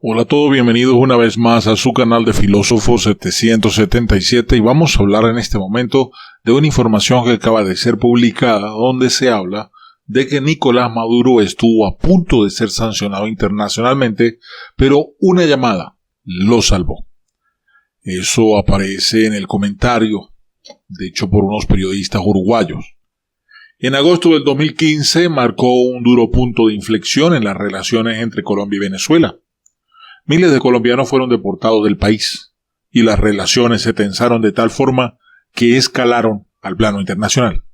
Hola a todos, bienvenidos una vez más a su canal de Filósofo 777 y vamos a hablar en este momento de una información que acaba de ser publicada donde se habla de que Nicolás Maduro estuvo a punto de ser sancionado internacionalmente, pero una llamada lo salvó. Eso aparece en el comentario, de hecho por unos periodistas uruguayos. En agosto del 2015 marcó un duro punto de inflexión en las relaciones entre Colombia y Venezuela. Miles de colombianos fueron deportados del país y las relaciones se tensaron de tal forma que escalaron al plano internacional.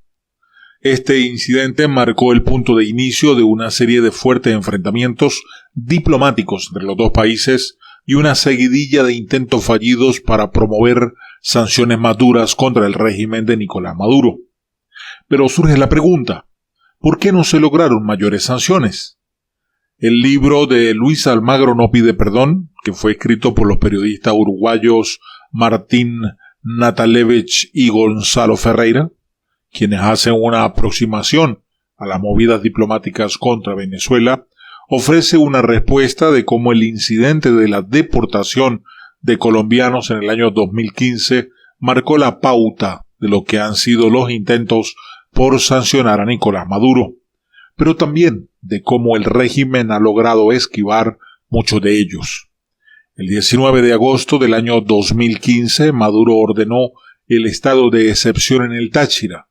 Este incidente marcó el punto de inicio de una serie de fuertes enfrentamientos diplomáticos entre los dos países y una seguidilla de intentos fallidos para promover sanciones más duras contra el régimen de Nicolás Maduro. Pero surge la pregunta, ¿por qué no se lograron mayores sanciones? El libro de Luis Almagro no pide perdón, que fue escrito por los periodistas uruguayos Martín Natalevich y Gonzalo Ferreira, quienes hacen una aproximación a las movidas diplomáticas contra Venezuela, ofrece una respuesta de cómo el incidente de la deportación de colombianos en el año 2015 marcó la pauta de lo que han sido los intentos por sancionar a Nicolás Maduro, pero también de cómo el régimen ha logrado esquivar muchos de ellos. El 19 de agosto del año 2015, Maduro ordenó el estado de excepción en el Táchira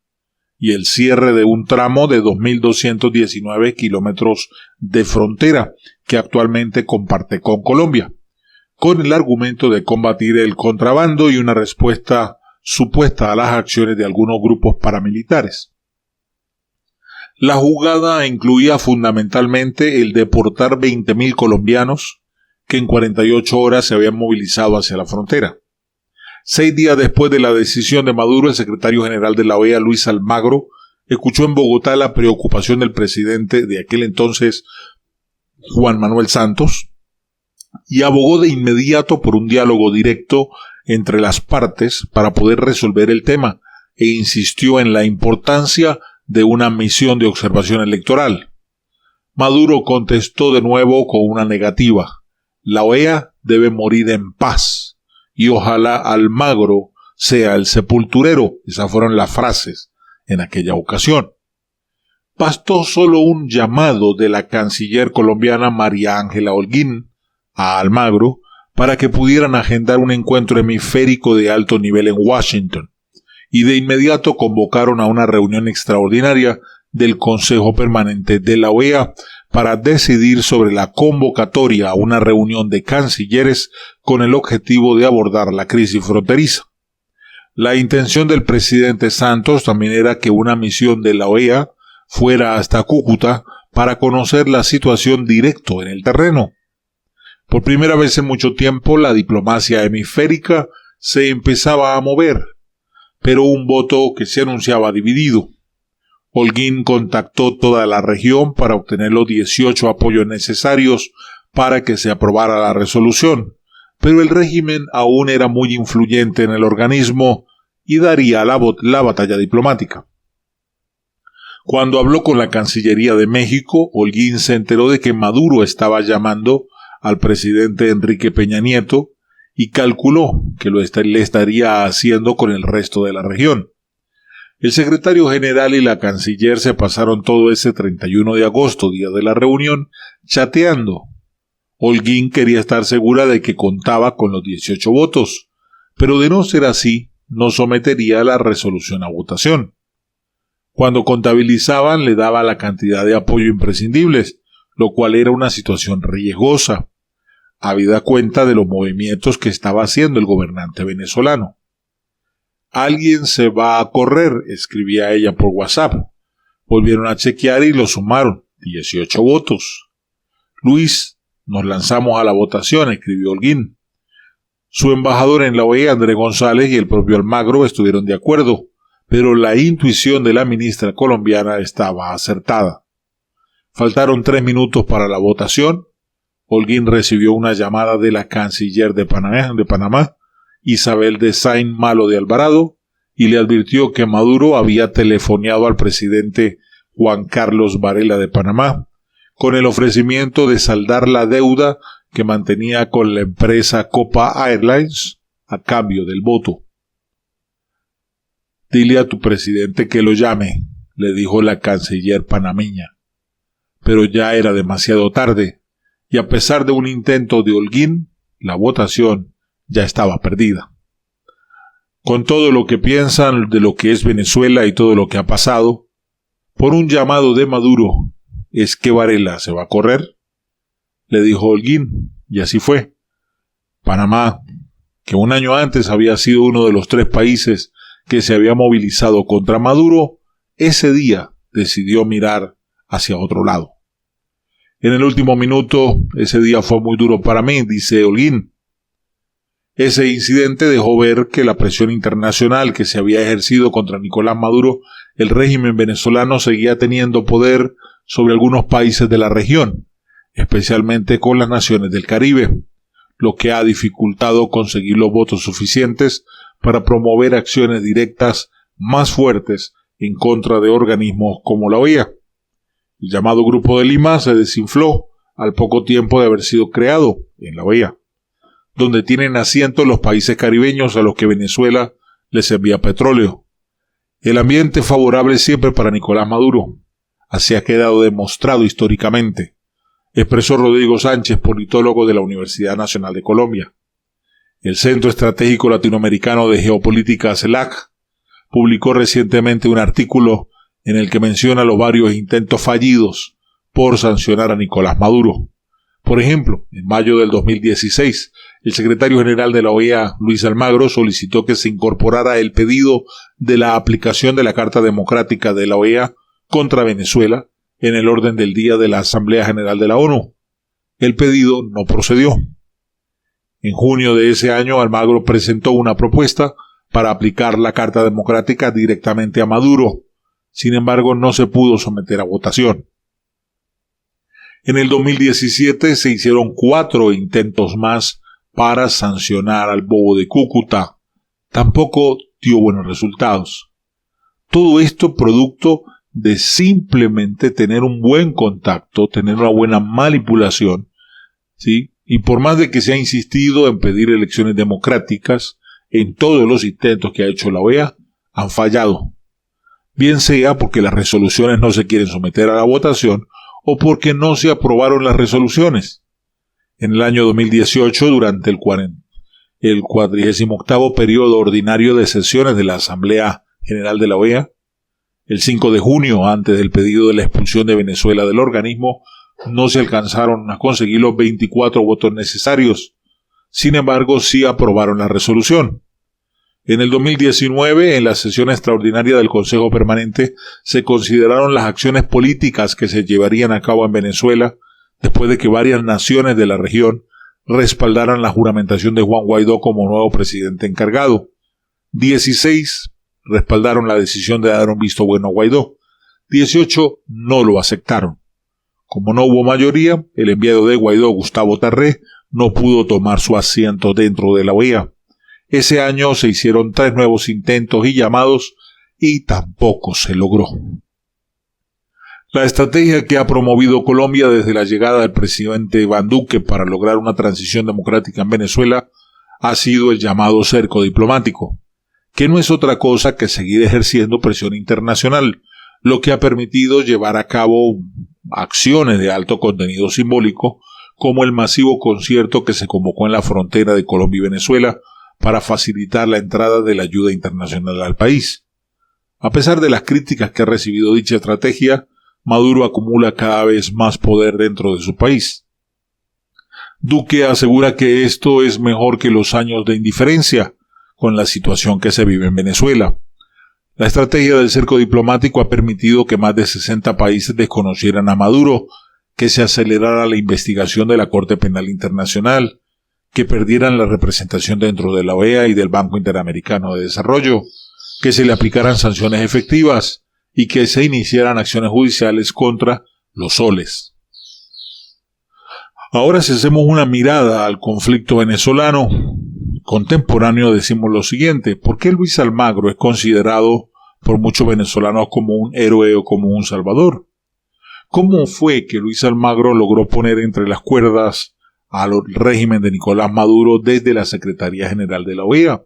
y el cierre de un tramo de 2.219 kilómetros de frontera que actualmente comparte con Colombia, con el argumento de combatir el contrabando y una respuesta supuesta a las acciones de algunos grupos paramilitares. La jugada incluía fundamentalmente el deportar 20.000 colombianos que en 48 horas se habían movilizado hacia la frontera. 6 días después de la decisión de Maduro, el secretario general de la OEA, Luis Almagro, escuchó en Bogotá la preocupación del presidente de aquel entonces, Juan Manuel Santos, y abogó de inmediato por un diálogo directo entre las partes para poder resolver el tema, e insistió en la importancia de una misión de observación electoral. Maduro contestó de nuevo con una negativa. La OEA debe morir en paz y ojalá Almagro sea el sepulturero. Esas fueron las frases en aquella ocasión. Bastó solo un llamado de la canciller colombiana María Ángela Holguín a Almagro para que pudieran agendar un encuentro hemisférico de alto nivel en Washington, y de inmediato convocaron a una reunión extraordinaria del Consejo Permanente de la OEA para decidir sobre la convocatoria a una reunión de cancilleres con el objetivo de abordar la crisis fronteriza. La intención del presidente Santos también era que una misión de la OEA fuera hasta Cúcuta para conocer la situación directo en el terreno. Por primera vez en mucho tiempo, la diplomacia hemisférica se empezaba a mover, pero un voto que se anunciaba dividido. Holguín contactó toda la región para obtener los 18 apoyos necesarios para que se aprobara la resolución, pero el régimen aún era muy influyente en el organismo y daría la batalla diplomática. Cuando habló con la Cancillería de México, Holguín se enteró de que Maduro estaba llamando al presidente Enrique Peña Nieto y calculó que le estaría haciendo con el resto de la región. El secretario general y la canciller se pasaron todo ese 31 de agosto, día de la reunión, chateando. Holguín quería estar segura de que contaba con los 18 votos, pero de no ser así, no sometería la resolución a votación. Cuando contabilizaban, le daba la cantidad de apoyo imprescindibles, lo cual era una situación riesgosa, habida cuenta de los movimientos que estaba haciendo el gobernante venezolano. «Alguien se va a correr», escribía ella por WhatsApp. Volvieron a chequear y lo sumaron, 18 votos. «Luis, nos lanzamos a la votación», escribió Holguín. Su embajador en la OEA, Andrés González, y el propio Almagro estuvieron de acuerdo, pero la intuición de la ministra colombiana estaba acertada. Faltaron 3 minutos para la votación. Holguín recibió una llamada de la canciller de Panamá, Isabel de Saint Malo de Alvarado, y le advirtió que Maduro había telefoneado al presidente Juan Carlos Varela de Panamá con el ofrecimiento de saldar la deuda que mantenía con la empresa Copa Airlines a cambio del voto. «Dile a tu presidente que lo llame», le dijo la canciller panameña. Pero ya era demasiado tarde, y a pesar de un intento de Holguín, la votación ya estaba perdida. Con todo lo que piensan de lo que es Venezuela y todo lo que ha pasado, por un llamado de Maduro, ¿es que Varela se va a correr?, le dijo Holguín, y así fue. Panamá, que un año antes había sido uno de los 3 países que se había movilizado contra Maduro, ese día decidió mirar hacia otro lado. En el último minuto, ese día fue muy duro para mí, dice Holguín. Ese incidente dejó ver que la presión internacional que se había ejercido contra Nicolás Maduro, el régimen venezolano seguía teniendo poder sobre algunos países de la región, especialmente con las naciones del Caribe, lo que ha dificultado conseguir los votos suficientes para promover acciones directas más fuertes en contra de organismos como la OEA. El llamado Grupo de Lima se desinfló al poco tiempo de haber sido creado en la OEA, donde tienen asiento los países caribeños a los que Venezuela les envía petróleo. El ambiente favorable siempre para Nicolás Maduro, así ha quedado demostrado históricamente, expresó Rodrigo Sánchez, politólogo de la Universidad Nacional de Colombia. El Centro Estratégico Latinoamericano de Geopolítica, CELAC, publicó recientemente un artículo en el que menciona los varios intentos fallidos por sancionar a Nicolás Maduro. Por ejemplo, en mayo del 2016, el secretario general de la OEA, Luis Almagro, solicitó que se incorporara el pedido de la aplicación de la Carta Democrática de la OEA contra Venezuela en el orden del día de la Asamblea General de la ONU. El pedido no procedió. En junio de ese año, Almagro presentó una propuesta para aplicar la Carta Democrática directamente a Maduro. Sin embargo, no se pudo someter a votación. En el 2017 se hicieron 4 intentos más para sancionar al Bobo de Cúcuta. Tampoco dio buenos resultados. Todo esto producto de simplemente tener un buen contacto, tener una buena manipulación, ¿sí? Y por más de que se ha insistido en pedir elecciones democráticas, en todos los intentos que ha hecho la OEA, han fallado. Bien sea porque las resoluciones no se quieren someter a la votación, o porque no se aprobaron las resoluciones. En el año 2018, durante el 48º periodo ordinario de sesiones de la Asamblea General de la OEA, el 5 de junio, antes del pedido de la expulsión de Venezuela del organismo, no se alcanzaron a conseguir los 24 votos necesarios. Sin embargo, sí aprobaron la resolución. En el 2019, en la sesión extraordinaria del Consejo Permanente, se consideraron las acciones políticas que se llevarían a cabo en Venezuela después de que varias naciones de la región respaldaran la juramentación de Juan Guaidó como nuevo presidente encargado. 16 respaldaron la decisión de dar un visto bueno a Guaidó. 18 no lo aceptaron. Como no hubo mayoría, el enviado de Guaidó, Gustavo Tarré, no pudo tomar su asiento dentro de la OEA. Ese año se hicieron 3 nuevos intentos y llamados y tampoco se logró. La estrategia que ha promovido Colombia desde la llegada del presidente Iván Duque para lograr una transición democrática en Venezuela ha sido el llamado cerco diplomático, que no es otra cosa que seguir ejerciendo presión internacional, lo que ha permitido llevar a cabo acciones de alto contenido simbólico, como el masivo concierto que se convocó en la frontera de Colombia y Venezuela para facilitar la entrada de la ayuda internacional al país. A pesar de las críticas que ha recibido dicha estrategia, Maduro acumula cada vez más poder dentro de su país. Duque asegura que esto es mejor que los años de indiferencia con la situación que se vive en Venezuela. La estrategia del cerco diplomático ha permitido que más de 60 países desconocieran a Maduro, que se acelerara la investigación de la Corte Penal Internacional, que perdieran la representación dentro de la OEA y del Banco Interamericano de Desarrollo, que se le aplicaran sanciones efectivas y que se iniciaran acciones judiciales contra los soles. Ahora, si hacemos una mirada al conflicto venezolano contemporáneo, decimos lo siguiente: ¿por qué Luis Almagro es considerado por muchos venezolanos como un héroe o como un salvador? ¿Cómo fue que Luis Almagro logró poner entre las cuerdas al régimen de Nicolás Maduro desde la Secretaría General de la OEA.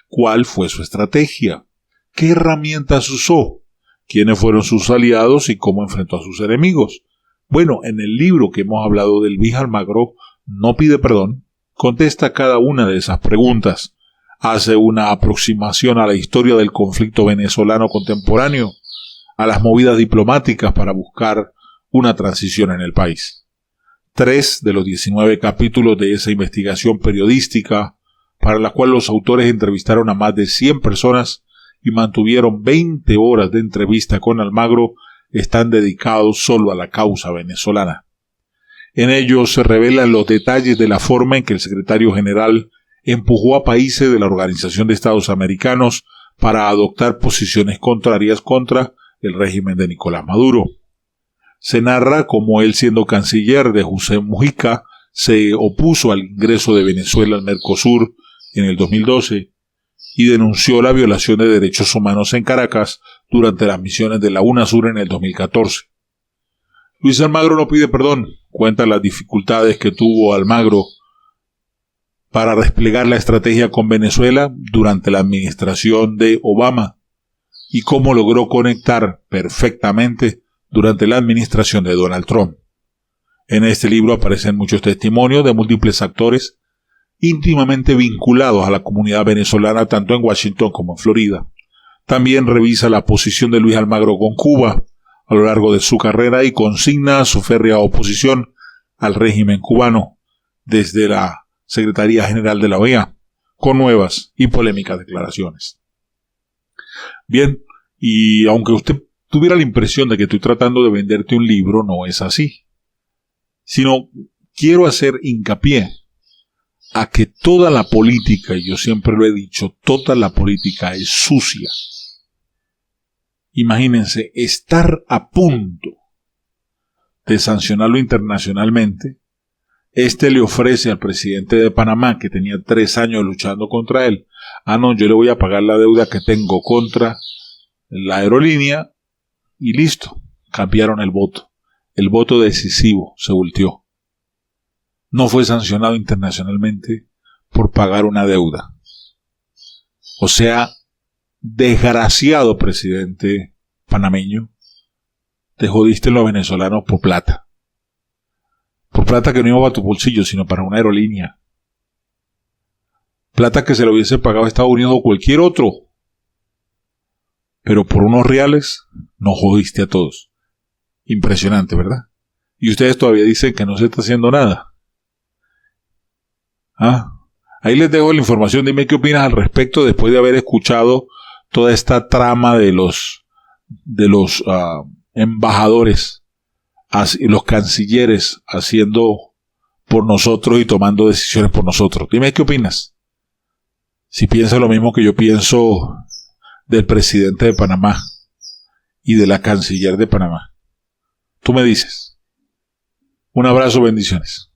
¿Cuál fue su estrategia? ¿Qué herramientas usó? ¿Quiénes fueron sus aliados y cómo enfrentó a sus enemigos? Bueno, en el libro que hemos hablado del Luis Almagro no pide perdón, contesta cada una de esas preguntas, hace una aproximación a la historia del conflicto venezolano contemporáneo, a las movidas diplomáticas para buscar una transición en el país. 3 de los 19 capítulos de esa investigación periodística, para la cual los autores entrevistaron a más de 100 personas y mantuvieron 20 horas de entrevista con Almagro, están dedicados solo a la causa venezolana. En ellos se revelan los detalles de la forma en que el secretario general empujó a países de la Organización de Estados Americanos para adoptar posiciones contrarias contra el régimen de Nicolás Maduro. Se narra cómo él, siendo canciller de José Mujica, se opuso al ingreso de Venezuela al Mercosur en el 2012 y denunció la violación de derechos humanos en Caracas durante las misiones de la UNASUR en el 2014. Luis Almagro no pide perdón, cuenta las dificultades que tuvo Almagro para desplegar la estrategia con Venezuela durante la administración de Obama y cómo logró conectar perfectamente durante la administración de Donald Trump. En este libro aparecen muchos testimonios de múltiples actores íntimamente vinculados a la comunidad venezolana tanto en Washington como en Florida. También revisa la posición de Luis Almagro con Cuba a lo largo de su carrera y consigna su férrea oposición al régimen cubano desde la Secretaría General de la OEA, con nuevas y polémicas declaraciones. Bien, y aunque usted tuviera la impresión de que estoy tratando de venderte un libro, no es así. Sino quiero hacer hincapié a que toda la política, y yo siempre lo he dicho, toda la política es sucia. Imagínense, estar a punto de sancionarlo internacionalmente. Este le ofrece al presidente de Panamá, que tenía 3 años luchando contra él, no, yo le voy a pagar la deuda que tengo contra la aerolínea, y listo, cambiaron el voto. El voto decisivo se volteó. No fue sancionado internacionalmente por pagar una deuda. O sea, desgraciado presidente panameño, te jodiste en los venezolanos por plata. Por plata que no iba a tu bolsillo, sino para una aerolínea. Plata que se lo hubiese pagado a Estados Unidos o cualquier otro. Pero por unos reales nos jodiste a todos. Impresionante, ¿verdad? Y ustedes todavía dicen que no se está haciendo nada. Ahí les dejo la información. Dime qué opinas al respecto después de haber escuchado toda esta trama de los embajadores, los cancilleres haciendo por nosotros y tomando decisiones por nosotros. Dime qué opinas. Si piensas lo mismo que yo pienso del presidente de Panamá y de la canciller de Panamá. Tú me dices. Un abrazo, bendiciones.